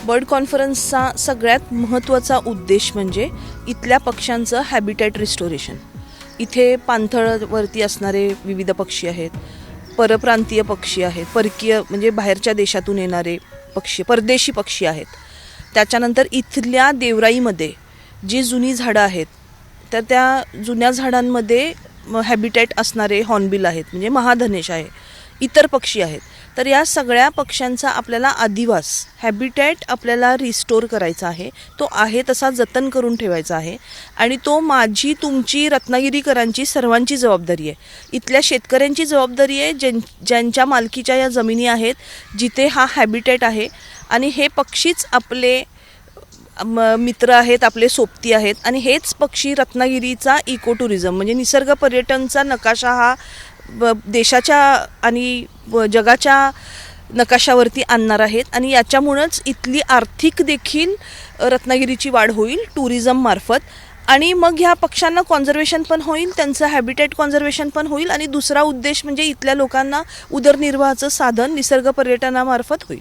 Bird कॉन्फरन्सचा सगळ्यात महत्त्वाचा उद्देश म्हणजे इथल्या पक्ष्यांचं हॅबिटॅट रिस्टोरेशन. इथे पाणथळवरती असणारे विविध पक्षी आहेत, परप्रांतीय पक्षी आहेत, परकीय म्हणजे बाहेरच्या देशातून येणारे पक्षी, परदेशी पक्षी आहेत. त्याच्यानंतर इथल्या देवराईमध्ये जी जुनी झाडं आहेत तर त्या जुन्या झाडांमध्ये हॅबिटॅट असणारे हॉर्नबिल आहेत, म्हणजे महाधनेश आहे, इतर पक्षी आहेत. तर या सगळ्या पक्ष्यांचा आपल्याला अधिवास हॅबिटॅट आपल्याला रिस्टोर करायचा आहे, तो आहे तसा जतन करून ठेवायचा आहे. आणि तो माझी, तुमची, रत्नागिरीकरांची सर्वांची जबाबदारी आहे. इथल्या शेतकऱ्यांची जबाबदारी आहे, ज्यांच्या मालकीच्या या जमिनी आहेत जिथे हा हॅबिटॅट आहे. आणि हे पक्षीच आपले मित्र आहेत, आपले सोबती आहेत. आणि हेच पक्षी रत्नागिरीचा इको टुरिझम म्हणजे निसर्ग पर्यटनचा नकाशा हा देशाच्या आणि जगाच्या नकाशावरती आणणार आहेत. आणि याच्यामुळंच इथली आर्थिक देखील रत्नागिरीची वाढ होईल टुरिझम मार्फत. आणि मग ह्या पक्ष्यांना कॉन्झर्वेशन पण होईल, त्यांचं हॅबिटॅट कॉन्झर्वेशन पण होईल. आणि दुसरा उद्देश म्हणजे इथल्या लोकांना उदरनिर्वाहाचं साधन निसर्ग पर्यटनामार्फत होईल.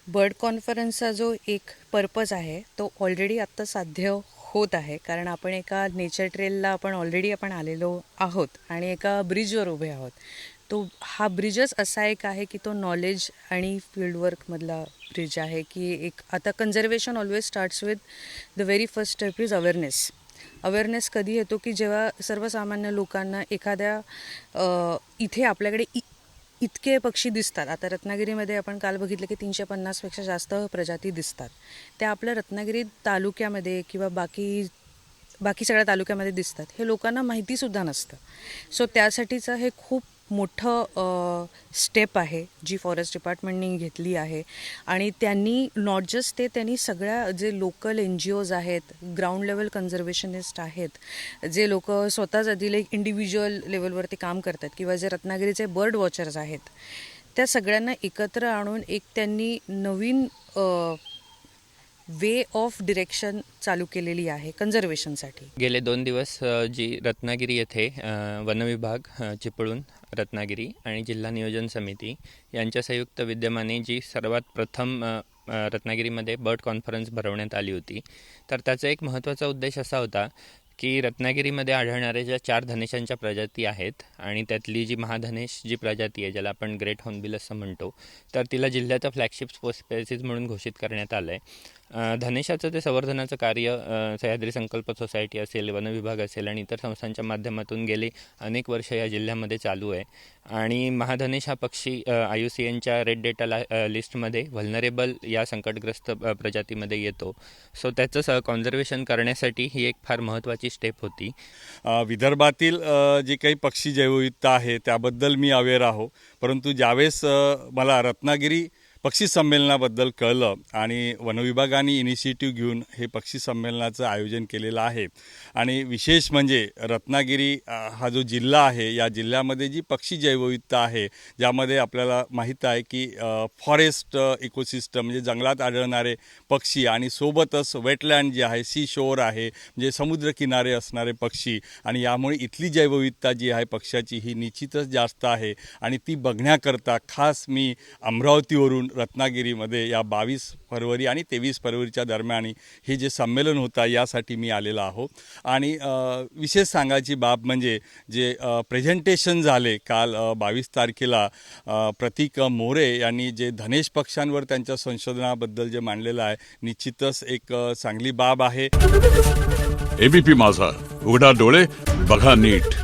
बर्ड कॉन्फरन्सचा जो एक पर्पज आहे तो ऑलरेडी आत्ता साध्य होत आहे, कारण आपण एका नेचर ट्रेलला आपण आलेलो आहोत आणि एका ब्रिजवर उभे आहोत. तो हा ब्रिजच असा एक आहे की तो नॉलेज आणि फील्डवर्कमधला ब्रिज आहे. की एक आता conservation always starts with the very first step is awareness. Awareness कधी येतो की जेव्हा सर्वसामान्य लोकांना एखाद्या इथे आपल्याकडे इतके पक्षी दिसतात. आता रत्नागिरीमध्ये आपण काल बघितलं की 350पेक्षा जास्त प्रजाती दिसतात. त्या आपल्या रत्नागिरी तालुक्यामध्ये किंवा बाकी सगळ्या तालुक्यामध्ये दिसतात. हे लोकांना माहितीसुद्धा नसतं. सो त्यासाठीचं हे खूप मोठं स्टेप आहे जी फॉरेस्ट डिपार्टमेंटनी घेतली आहे. आणि त्यांनी नॉट जस्ट त्यांनी सगळ्या जे लोकल NGOज आहेत, ग्राउंड लेवल कन्झर्वेशनिस्ट आहेत, जे लोक स्वतःच आधी एक इंडिव्हिज्युअल लेवलवरती काम करतात किंवा जे रत्नागिरीचे बर्ड वॉचर्स आहेत, त्या सगळ्यांना एकत्र आणून एक त्यांनी नवीन वे ऑफ डिरेक्शन चालू केलेली आहे कन्झर्वेशनसाठी. गेले 2 दिवस जी रत्नागिरी येथे वनविभाग, चिपळूण, रत्नागिरी आणि जिल्हा नियोजन समिती यांच्या संयुक्त विद्यमाने जी सर्वात प्रथम रत्नागिरीमध्ये बर्ड कॉन्फरन्स भरवण्यात आली होती. तर त्याचा एक महत्त्वाचा उद्देश असा होता की रत्नागिरीमध्ये आढळणाऱ्या ज्या 4 धनेशांच्या प्रजाती आहेत आणि त्यातली जी महाधनेश जी प्रजाती आहे, ज्याला आपण ग्रेट हॉर्नबिल असं म्हणतो, तर तिला जिल्ह्याचा फ्लॅगशिप स्पेसीज म्हणून घोषित करण्यात आलं आहे. धनेशाचं ते संवर्धनाचं कार्य सह्याद्री संकल्प सोसायटी असेल, वनविभाग असेल आणि इतर संस्थांच्या माध्यमातून गेली अनेक वर्ष या जिल्ह्यामध्ये चालू आहे. आणि महाधनेश हा पक्षी IUCNच्या रेड डेटा लिस्टमध्ये व्हल्नरेबल या संकटग्रस्त प्रजातीमध्ये येतो. सो त्याचं कॉन्झर्वेशन करण्यासाठी ही एक फार महत्त्वाची स्टेप होती. विदर्भातील जी काही पक्षी जैवविविधता आहे त्याबद्दल मी अवेअर आहो, परंतु ज्यावेळेस मला रत्नागिरी पक्षी संमेलनाबद्दल कळलं आणि वनविभागाने इनिशिएटिव्ह घेऊन हे पक्षी संमेलनाचं आयोजन केलेलं आहे. आणि विशेष म्हणजे रत्नागिरी हा जो जिल्हा आहे, या जिल्ह्यामध्ये जी पक्षी जैवविविधता आहे, ज्यामध्ये आपल्याला माहीत आहे की फॉरेस्ट इकोसिस्टम म्हणजे जंगलात आढळणारे पक्षी आणि सोबतच वेटलँड जे आहे, सी शोअर आहे म्हणजे समुद्रकिनारे असणारे पक्षी. आणि यामुळे इथली जैवविविधता जी आहे पक्ष्याची ही निश्चितच जास्त आहे. आणि ती बघण्याकरता खास मी अमरावतीवरून रत्नागिरीमध्ये या 22 फरवरी आणि 23 फरवरीच्या दरम्यान हे जे संमेलन होतं यासाठी मी आलेलो आहो. आणि विशेष सांगायची बाब म्हणजे जे प्रेझेंटेशन झाले काल 22 तारखेला प्रतीक मोरे यांनी जे धनेश पक्ष्यांवर त्यांच्या संशोधनाबद्दल जे मांडलेलं आहे, निश्चितच एक चांगली बाब आहे. ABP माझा, उघडा डोळे बघा नीट.